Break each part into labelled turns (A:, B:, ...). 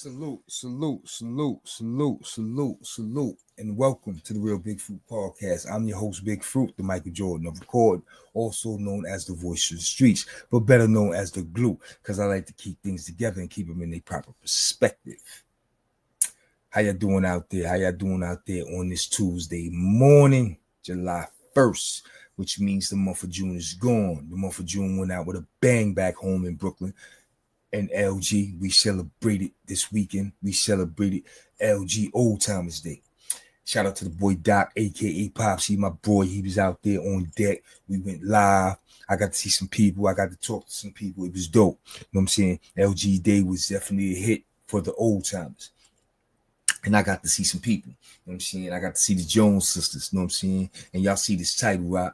A: Salute, and welcome to the Real Big Fruit Podcast. I'm your host, Big Fruit, the Michael Jordan of Record, also known as the voice of the streets, but better known as the glue, because I like to keep things together and keep them in their proper perspective. How y'all doing out there? On this Tuesday morning, July 1st, which means the month of June is gone. The month of June went out with a bang back home in Brooklyn. And LG, we celebrated this weekend. We celebrated LG Old Timers Day. Shout out to the boy Doc, aka Popsy, my boy. He was out there on deck. We went live. I got to see some people. I got to talk to some people. It was dope. You know what I'm saying? LG Day was definitely a hit for the old timers. And I got to see some people. You know what I'm saying? I got to see the Jones sisters. You know what I'm saying? And y'all see this title, right?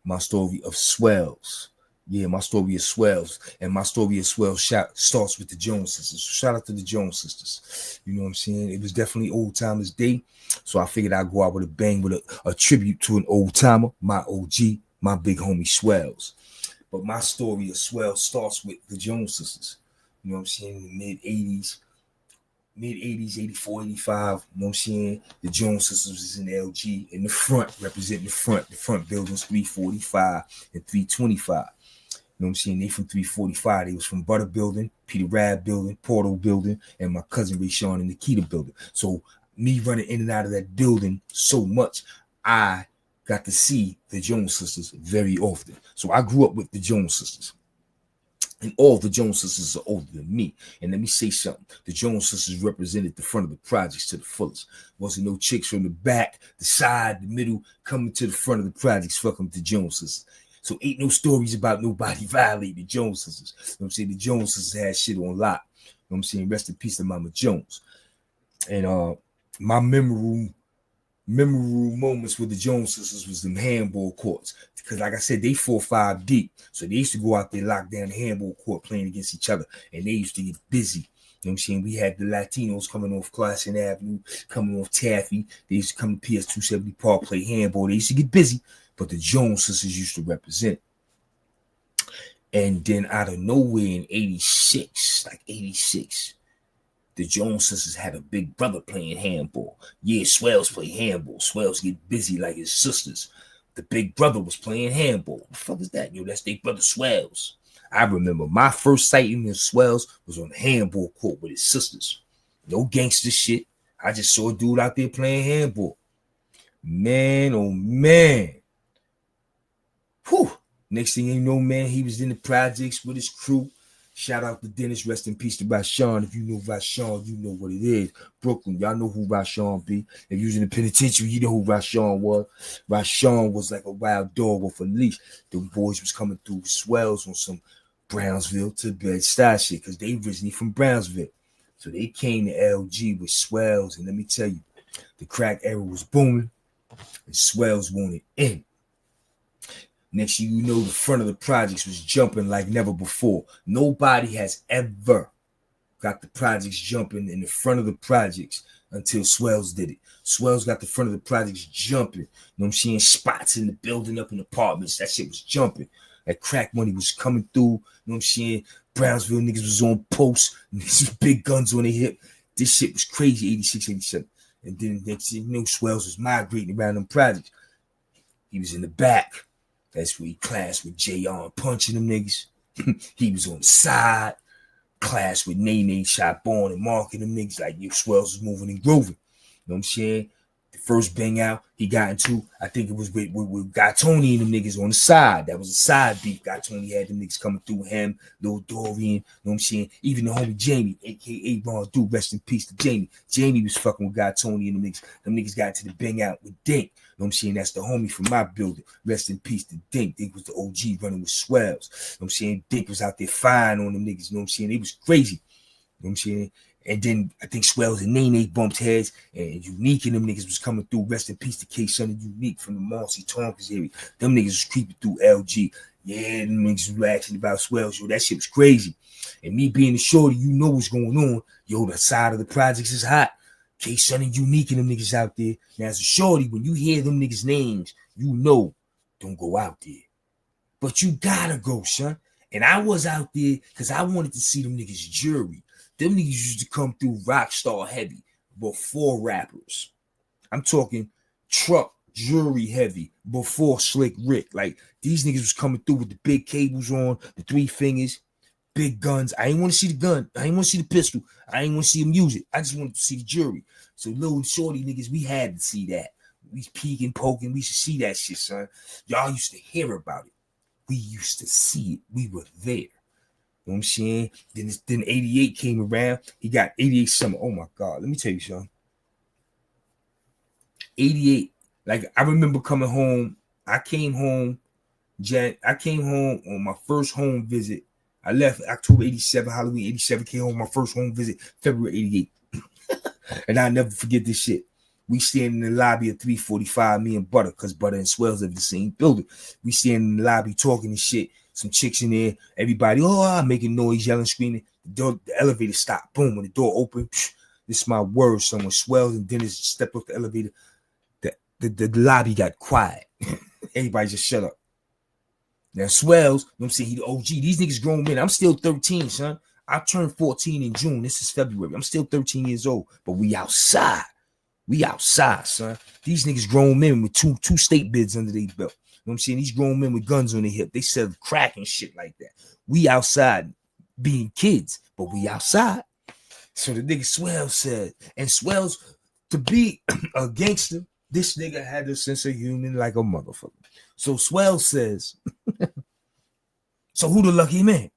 A: My story of Swells. Yeah, my story is Swells, and my story is Swells starts with the Jones sisters. So shout out to the Jones sisters. You know what I'm saying? It was definitely Old Timers Day, so I figured I'd go out with a bang with a tribute to an old timer, my OG, my big homie Swells. But my story of Swells starts with the Jones sisters. You know what I'm saying? In the mid-80s, 84, 85, you know what I'm saying? The Jones sisters was in LG in the front, representing the front buildings 345 and 325. You know what I'm saying? They from 345. They was from Butter Building, Peter Rab Building, Portal Building, and my cousin Ray Sean in Nikita Building. So me running in and out of that building so much, I got to see the Jones sisters very often. So I grew up with the Jones sisters. And all the Jones sisters are older than me. And let me say something. The Jones sisters represented the front of the projects to the fullest. Wasn't no chicks from the back, the side, the middle, coming to the front of the projects, fucking with the Jones sisters. So ain't no stories about nobody violating the Jones sisters. You know what I'm saying? The Jones sisters had shit on lock. You know what I'm saying? Rest in peace to Mama Jones. And my memorable moments with the Jones sisters was them handball courts. Because like I said, they 4-5 deep. So they used to go out there, lock down the handball court, playing against each other. And they used to get busy. You know what I'm saying? We had the Latinos coming off Classen Avenue, coming off Taffy. They used to come to PS 270 Park, play handball. They used to get busy. But the Jones sisters used to represent. And then out of nowhere in 86, the Jones sisters had a big brother playing handball. Yeah, Swells play handball. Swells get busy like his sisters. The big brother was playing handball. What the fuck is that? Yo, that's their brother Swells. I remember my first sighting of Swells was on the handball court with his sisters. No gangster shit. I just saw a dude out there playing handball. Man, oh man. Whew. Next thing you know, man, he was in the projects with his crew. Shout out to Dennis. Rest in peace to Rashawn. If you know Rashawn, you know what it is. Brooklyn, y'all know who Rashawn be. If you was in the penitentiary, you know who Rashawn was. Rashawn was like a wild dog with a leash. The boys was coming through with Swells on some Brownsville to Bedstuy shit because they originally from Brownsville. So they came to LG with Swells. And let me tell you, the crack era was booming and Swells wanted in. Next thing you know, the front of the projects was jumping like never before. Nobody has ever got the projects jumping in the front of the projects until Swells did it. Swells got the front of the projects jumping. You know what I'm saying? Spots in the building, up in apartments. That shit was jumping. That crack money was coming through. You know what I'm saying? Brownsville niggas was on posts. Niggas with big guns on their hip. This shit was crazy, 86, 87. And then next thing you know, Swells was migrating around them projects. He was in the back. That's where he clashed with J.R. punching them niggas. He was on the side, clashed with Nene, Shot Born, and marking them niggas like your Swells was moving and grooving. You know what I'm saying? The first bang out he got into, I think it was with Got Tony and them niggas on the side. That was a side beef. Got Tony had them niggas coming through him, Lil Dorian, you know what I'm saying? Even the homie Jamie, aka Ron Dude, rest in peace to Jamie. Jamie was fucking with Got Tony and them niggas. Them niggas got to the bang out with Dink. You know what I'm saying? That's the homie from my building. Rest in peace to Dink. Dink was the OG running with Swells. You know what I'm saying? Dink was out there fine on them niggas. You know what I'm saying? It was crazy. You know what I'm saying? And then I think Swells and Nene bumped heads, and Unique and them niggas was coming through. Rest in peace to K-Son and Unique from the Marcy Tonkins area. Them niggas was creeping through LG. Yeah, them niggas was asking about Swells. Yo, that shit was crazy. And me being a shorty, you know what's going on. Yo, the side of the projects is hot. K-Son and Unique and them niggas out there. Now, as a shorty, when you hear them niggas' names, you know, don't go out there. But you gotta go, son. And I was out there because I wanted to see them niggas' jury. Them niggas used to come through rock star heavy before rappers. I'm talking truck jewelry heavy before Slick Rick. Like these niggas was coming through with the big cables on, the 3 fingers, big guns. I ain't want to see the gun. I ain't want to see the pistol. I ain't want to see them use it. I just wanted to see the jewelry. So little shorty niggas, we had to see that. We peeking, poking. We used to see that shit, son. Y'all used to hear about it. We used to see it. We were there. You know what I'm saying? Then 88 came around. He got 88 summer. Oh my God. Let me tell you something. 88. Like I remember coming home. I came home on my first home visit. I left October 87, Halloween 87, came home my first home visit, February 88. And I'll never forget this shit. We stand in the lobby at 345, me and Butter, because Butter and Swells live in the same building. We stand in the lobby talking and shit. Some chicks in there, everybody, making noise, yelling, screaming. The elevator stopped. Boom, when the door opened, this is my word. Someone Swells and Dennis stepped off the elevator. The lobby got quiet. Everybody just shut up. Now Swells, you know what I'm saying, he the OG. These niggas grown men. I'm still 13, son. I turned 14 in June. This is February. I'm still 13 years old, but we outside. We outside, son. These niggas grown men with two state bids under their belt. You know what I'm saying? These grown men with guns on their hip. They sell crack and shit like that. We outside being kids, but we outside. So the nigga Swells said, and Swells, to be a gangster, this nigga had a sense of humor like a motherfucker. So Swells says, so who the lucky man?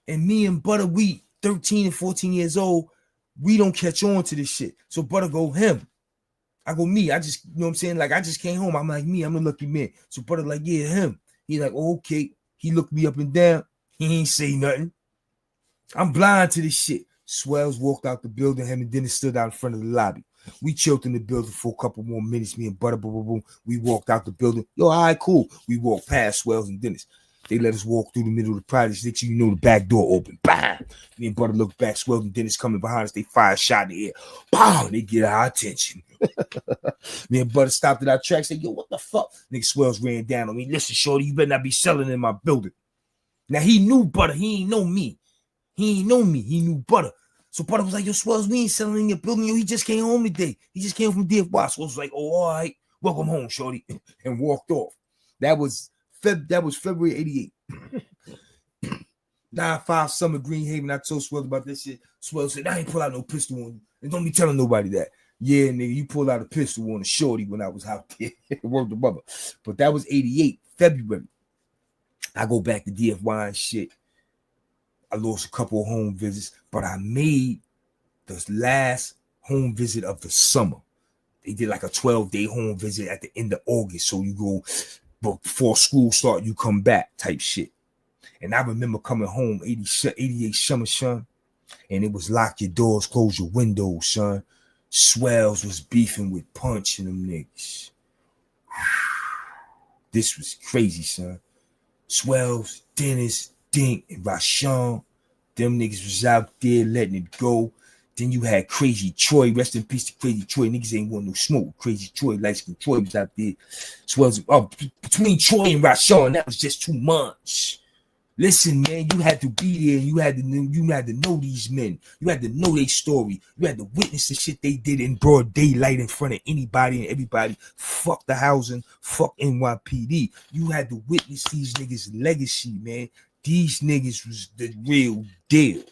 A: And me and Butter, we 13 and 14 years old, we don't catch on to this shit. So Butter go him. I go me. I just, you know what I'm saying? Like I just came home. I'm like me. I'm the lucky man. So Butter like, yeah, him. He like, oh, okay. He looked me up and down. He ain't say nothing. I'm blind to this shit. Swells walked out the building. Him and Dennis stood out in front of the lobby. We chilled in the building for a couple more minutes. Me and Butter, boom, boom, boom. We walked out the building. Yo, all right, cool. We walked past Swells and Dennis. They let us walk through the middle of the project. Next thing you know, the back door open. Bam! Me and Butter look back. Swells and Dennis coming behind us. They fire a shot in the air. Bam! They get our attention. Me and Butter stopped at our tracks. Said, yo, what the fuck? Nigga Swells ran down on me. Listen, shorty, you better not be selling in my building. Now, he knew Butter. He ain't know me. He knew Butter. So Butter was like, yo, Swells, we ain't selling in your building. Yo, he just came home today. He just came from DFY. Swells was like, oh, all right. Welcome home, shorty. And walked off. That was February 88. 9-5 Summer Green Haven. I told Swells about this shit. Swells said, I ain't pull out no pistol on you. And don't be telling nobody that. Yeah, nigga, you pulled out a pistol on a shorty when I was out there. Word to mother. But that was 88, February. I go back to DFY and shit. I lost a couple of home visits, but I made the last home visit of the summer. They did like a 12-day home visit at the end of August. So you go before school start, you come back type shit. And I remember coming home 88 summer, son. And it was lock your doors, close your windows, son. Swells was beefing with Punch and them niggas. This was crazy, son. Swells, Dennis, Dink, and Rashawn. Them niggas was out there letting it go. Then you had Crazy Troy. Rest in peace to Crazy Troy. Niggas ain't want no smoke. Crazy Troy, light-skinned Troy was out there. Swells, between Troy and Rashawn, that was just too much. Listen, man, you had to be there. You had to know these men. You had to know their story. You had to witness the shit they did in broad daylight in front of anybody and everybody. Fuck the housing. Fuck NYPD. You had to witness these niggas' legacy, man. These niggas was the real deal.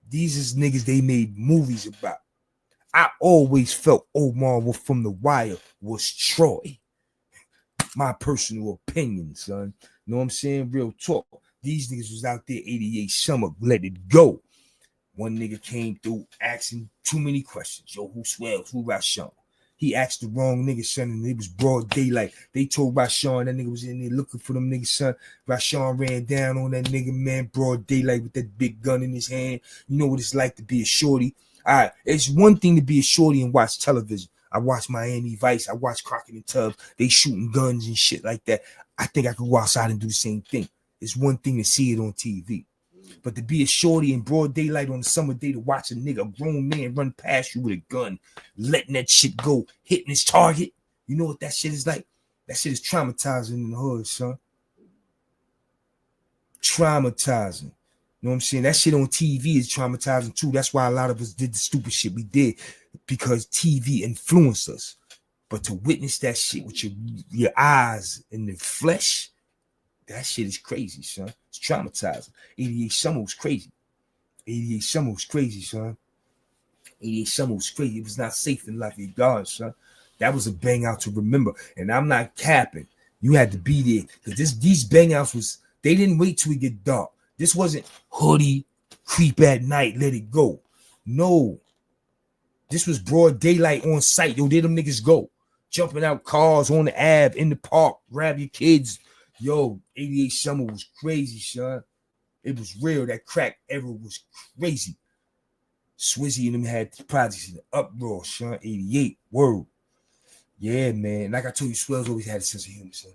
A: These is niggas they made movies about. I always felt Omar from The Wire was Troy. My personal opinion, son. You know what I'm saying? Real talk. These niggas was out there 88 summer, let it go. One nigga came through asking too many questions. Yo, who Swells? Who Rashawn? He asked the wrong nigga, son, and it was broad daylight. They told Rashawn that nigga was in there looking for them niggas, son. Rashawn ran down on that nigga, man, broad daylight with that big gun in his hand. You know what it's like to be a shorty. All right, it's one thing to be a shorty and watch television. I watch Miami Vice. I watch Crockett and Tubbs. They shooting guns and shit like that. I think I could go outside and do the same thing. It's one thing to see it on TV. But to be a shorty in broad daylight on a summer day to watch a nigga, a grown man run past you with a gun, letting that shit go, hitting his target. You know what that shit is like? That shit is traumatizing in the hood, son. Traumatizing. know what I'm saying? That shit on TV is traumatizing too. That's why a lot of us did the stupid shit we did, because TV influenced us. But to witness that shit with your eyes in the flesh, that shit is crazy, son. It's traumatizing. 88 Summer was crazy. 88 Summer was crazy, son. 88 Summer was crazy. It was not safe in Lafayette Gardens, son. That was a bang out to remember. And I'm not capping. You had to be there. Because these bang outs was, they didn't wait till it get dark. This wasn't hoodie, creep at night, let it go. No. This was broad daylight on site. Yo, there them niggas go. Jumping out cars on the Ave, in the park, grab your kids. Yo, 88 Summer was crazy, son. It was real. That crack era was crazy. Swizzy and them had the projects in the uproar, son. 88, word. Yeah, man. Like I told you, Swells always had a sense of humor, son.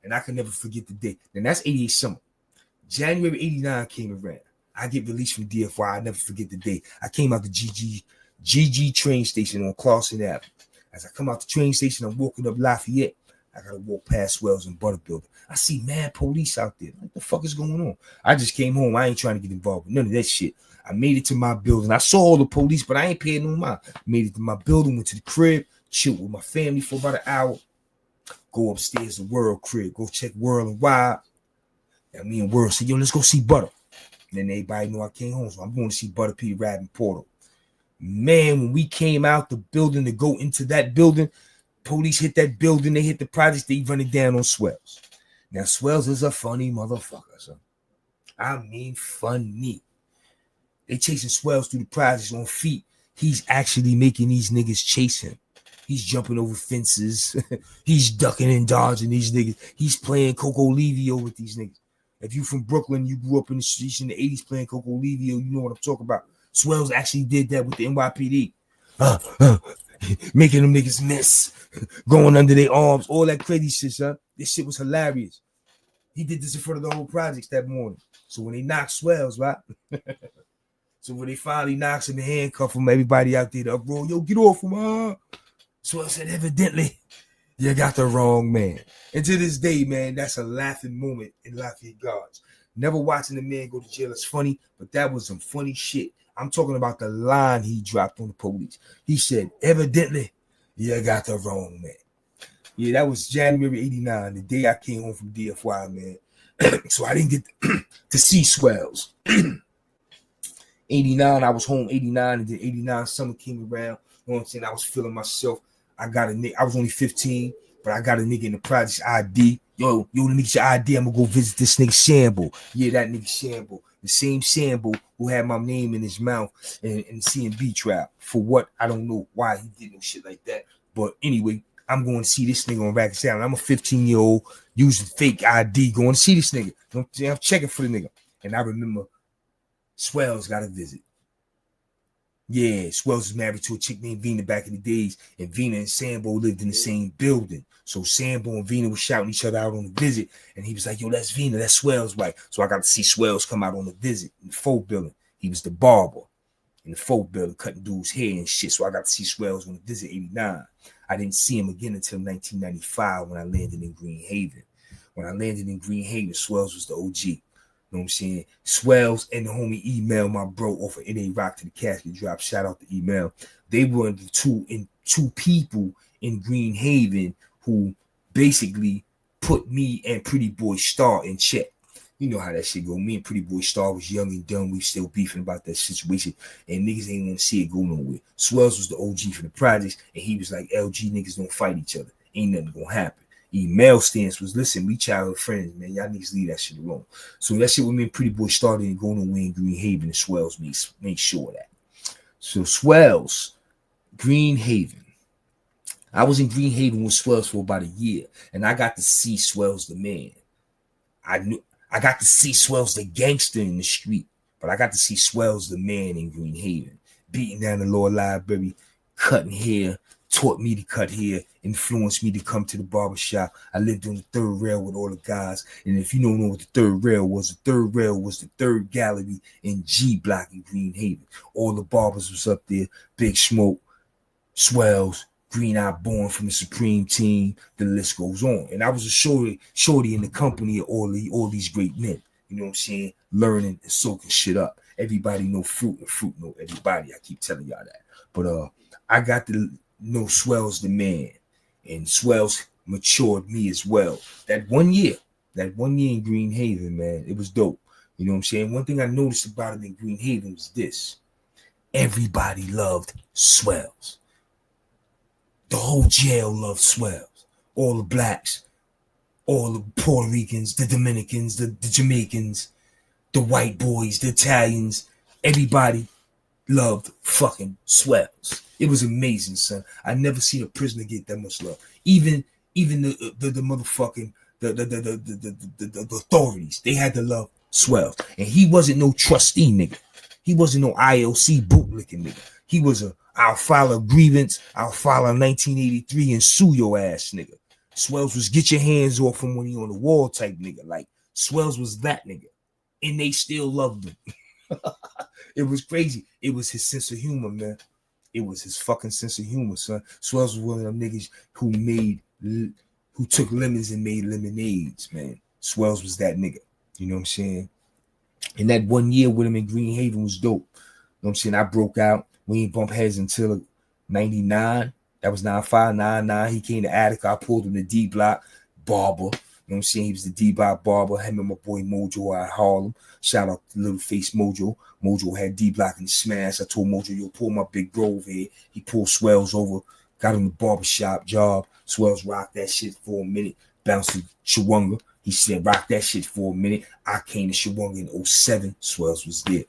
A: And I can never forget the day. And that's 88 Summer. January 89 came around. I get released from DFY. I never forget the day. I came out the GG train station on Clawson Avenue. As I come out the train station, I'm walking up Lafayette. I gotta walk past Swells and Butter Building. I see mad police out there. What the fuck is going on? I just came home. I ain't trying to get involved with none of that shit. I made it to my building. I saw all the police, but I ain't paying no mind. Made it to my building, went to the crib, chilled with my family for about an hour. Go upstairs to World crib. Go check World and Wild. And me and World said, yo, let's go see Butter. And then everybody know I came home, so I'm going to see Butter P. Radden Portal. Man, when we came out the building to go into that building, police hit that building, they hit the projects, they run it down on Swells. Now, Swells is a funny motherfucker, son. I mean, funny. They chasing Swells through the projects on feet. He's actually making these niggas chase him. He's jumping over fences. He's ducking and dodging these niggas. He's playing Coco Livio with these niggas. If you from Brooklyn, you grew up in the streets in the 80s playing Coco Livio, you know what I'm talking about. Swells actually did that with the NYPD. Making them niggas miss. Going under their arms. All that crazy shit, son. This shit was hilarious. He did this in front of the whole projects that morning. So when they knocked Swells, right? So when they finally knocks him and handcuff him, everybody out there to uproar, yo, get off him, Swells said, evidently, you got the wrong man. And to this day, man, that's a laughing moment in Lafayette Gardens. Never watching the man go to jail is funny, but that was some funny shit. I'm talking about the line he dropped on the police. He said, evidently, you got the wrong man. Yeah, that was January 89, the day I came home from DFY, man. So I didn't get to see Swells. 89, I was home 89, and then 89 summer came around. You know what I'm saying? I was feeling myself. I was only 15, but I got a nigga in the project's ID. Yo, let me get your ID. I'm gonna go visit this nigga Shamble. Yeah, that nigga Shamble. The same Shamble who had my name in his mouth in the CMB trial. For what? I don't know why he did no shit like that. But anyway, I'm going to see this nigga on Racket Sound. I'm a 15-year-old using fake ID, going to see this nigga. I'm checking for the nigga. And I remember Swells got a visit. Yeah, Swells was married to a chick named Vina back in the days, and Vina and Sambo lived in the same building. So Sambo and Vina was shouting each other out on the visit, and he was like, yo, that's Vina, that's Swells' wife. So I got to see Swells come out on the visit in the folk building. He was the barber in the folk building, cutting dudes' hair and shit. So I got to see Swells on the visit 89. I didn't see him again until 1995 when I landed in Green Haven. When I landed in Green Haven, Swells was the OG. You know what I'm saying? Swells and the homie Email, my bro, off of NA Rock to the Casket Drop. Shout out to Email. They were the two people in Green Haven who basically put me and Pretty Boy Star in check. You know how that shit go. Me and Pretty Boy Star was young and dumb. We still beefing about that situation, and niggas ain't want to see it go nowhere. Swells was the OG for the projects, and he was like, LG niggas don't fight each other. Ain't nothing gonna happen. Email stance was, listen, we childhood friends, man. Y'all niggas leave that shit alone. So that shit with me and Pretty Boy started and going away in Green Haven, and Swells made sure of that. So Swells, Green Haven. I was in Green Haven with Swells for about a year, and I got to see Swells the man. I got to see Swells the gangster in the street, but I got to see Swells the man in Green Haven, beating down the law library, cutting hair, taught me to cut hair, influenced me to come to the barbershop. I lived on the third rail with all the guys. And if you don't know what the third rail was the third gallery in G Block in Green Haven. All the barbers was up there. Big Smoke, Swells, Green Eye Born from the Supreme Team. The list goes on. And I was a shorty in the company of all these great men. you know what I'm saying, learning and soaking shit up. Everybody know fruit and fruit know everybody. I keep telling y'all that. But I got to know Swells the man, and Swells matured me as well. That one year in Green Haven, man, it was dope. You know what I'm saying? One thing I noticed about him in Green Haven was this. Everybody loved Swells. The whole jail loved Swells. All the blacks, all the Puerto Ricans, the Dominicans, the Jamaicans, the white boys, the Italians, everybody loved fucking Swells. It was amazing, son. I never seen a prisoner get that much love. Even the motherfucking the authorities, they had to love Swells. And he wasn't no trustee nigga. He wasn't no IOC bootlicking nigga. He was I'll file a grievance, I'll file a 1983 and sue your ass nigga. Swells was get your hands off him when he on the wall type nigga. Like Swells was that nigga. And they still loved him. It was crazy. It was his sense of humor, man. It was his fucking sense of humor, son. Swells was one of them niggas who took lemons and made lemonades, man. Swells was that nigga. You know what I'm saying? And that 1 year with him in Green Haven was dope. You know what I'm saying? I broke out. We ain't bump heads until 99. That was 95, 99. He came to Attica. I pulled him to D Block. Barber. You know what I'm saying? He was the D-Block barber. Him and my boy Mojo out of Harlem. Shout out to Little Face Mojo. Mojo had D-Block in the smash. I told Mojo, yo, pull my big bro over here. He pulled Swells over. Got him the barbershop job. Swells rocked that shit for a minute. Bounced to Chewunga. He said, rock that shit for a minute. I came to Chewunga in 07. Swells was there.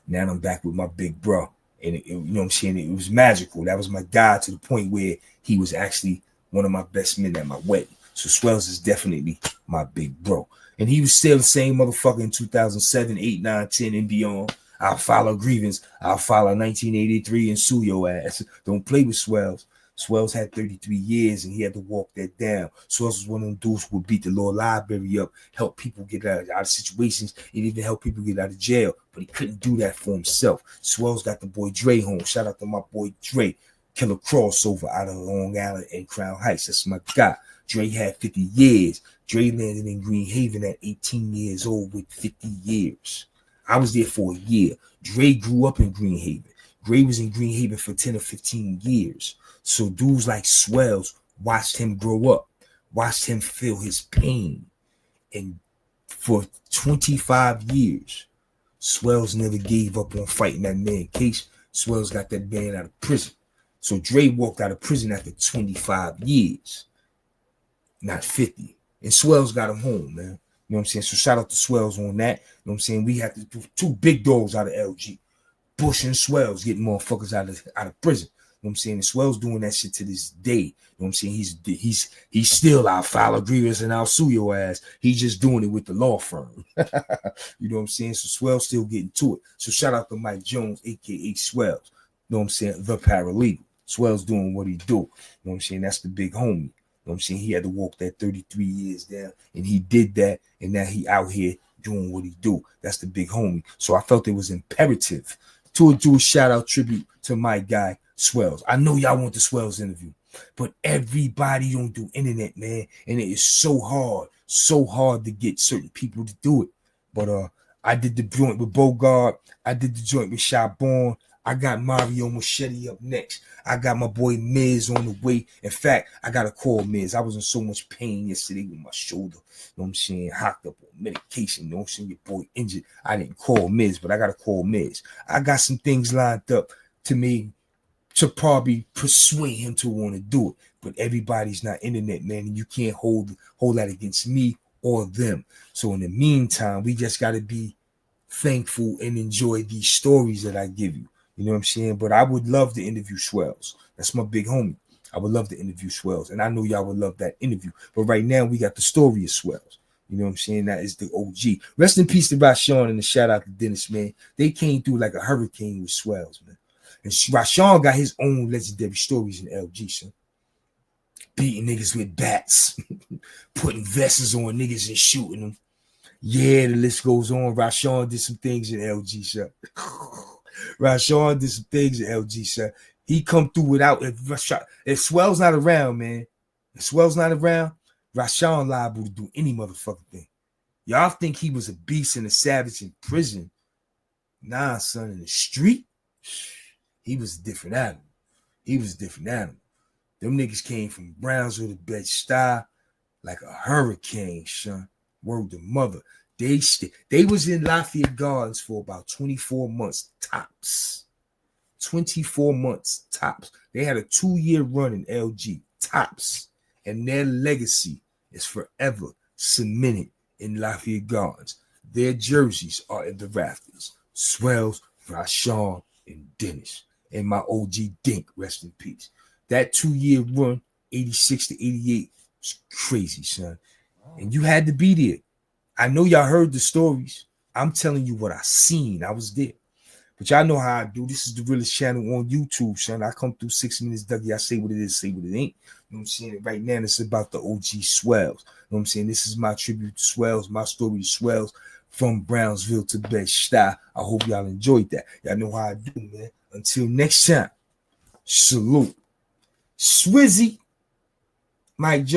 A: Now I'm back with my big bro. And you know what I'm saying? It was magical. That was my guy to the point where he was actually one of my best men at my wedding. So Swells is definitely my big bro. And he was still the same motherfucker in 2007, 8, 9, 10, and beyond. I'll file a grievance. I'll file a 1983 and sue your ass. Don't play with Swells. Swells had 33 years and he had to walk that down. Swells was one of them dudes who would beat the law library up, help people get out of situations, and even help people get out of jail. But he couldn't do that for himself. Swells got the boy Dre home. Shout out to my boy Dre. Killer crossover out of Long Island and Crown Heights. That's my guy. Dre had 50 years. Dre landed in Green Haven at 18 years old with 50 years. I was there for a year. Dre grew up in Green Haven. Dre was in Green Haven for 10 or 15 years. So dudes like Swells watched him grow up, watched him feel his pain. And for 25 years, Swells never gave up on fighting that man. In case Swells got that man out of prison. So Dre walked out of prison after 25 years. Not 50. And Swells got him home, man. You know what I'm saying? So shout out to Swells on that. You know what I'm saying? We have to do two big dogs out of LG. Bush and Swells getting motherfuckers out of prison. You know what I'm saying? And Swells doing that shit to this day. You know what I'm saying? He's still I'll file a grievance and I'll sue your ass. He's just doing it with the law firm. You know what I'm saying? So Swells still getting to it. So shout out to Mike Jones, aka Swells. You know what I'm saying? The paralegal. Swells doing what he do. You know what I'm saying? That's the big homie. You know what I'm saying? He had to walk that 33 years down, and he did that, and now he out here doing what he do. That's the big homie. So I felt it was imperative to do a shout-out tribute to my guy, Swells. I know y'all want the Swells interview, but everybody don't do internet, man, and it is so hard to get certain people to do it. But I did the joint with Bogart. I did the joint with Shabon. I got Mario Machete up next. I got my boy Miz on the way. In fact, I got to call Miz. I was in so much pain yesterday with my shoulder. You know what I'm saying? Hocked up on medication. You know what I'm saying? Your boy injured. I didn't call Miz, but I got to call Miz. I got some things lined up to me to probably persuade him to want to do it. But everybody's not internet, man. And you can't hold that against me or them. So in the meantime, we just got to be thankful and enjoy these stories that I give you. You know what I'm saying? But I would love to interview Swells. That's my big homie. I would love to interview Swells. And I know y'all would love that interview. But right now, we got the story of Swells. You know what I'm saying? That is the OG. Rest in peace to Rashawn and a shout out to Dennis, man. They came through like a hurricane with Swells, man. And Rashawn got his own legendary stories in LG, son. Beating niggas with bats. Putting vests on niggas and shooting them. Yeah, the list goes on. Rashawn did some things in LG, son. Rashawn did some things at LG, son. He come through without if Swells not around, man. If Swells not around, Rashawn liable to do any motherfucking thing. Y'all think he was a beast and a savage in prison. Nah, son, in the street, he was a different animal. He was a different animal. Them niggas came from Brownsville to Bedstuy like a hurricane, son. Word to mother. They was in Lafayette Gardens for about 24 months tops. 24 months tops. They had a 2-year run in LG tops. And their legacy is forever cemented in Lafayette Gardens. Their jerseys are in the rafters. Swells, Rashawn, and Dennis. And my OG Dink, rest in peace. That 2-year run, 86 to 88, was crazy, son. And you had to be there. I know y'all heard the stories. I'm telling you what I seen. I was there. But y'all know how I do. This is the realest channel on YouTube, son. I come through 6 minutes, Dougie. I say what it is, say what it ain't. You know what I'm saying? Right now, it's about the OG Swells. You know what I'm saying? This is my tribute to Swells, my story to Swells from Brownsville to Bedstuy. I hope y'all enjoyed that. Y'all know how I do, man. Until next time, salute. Swizzy, Mike Jones.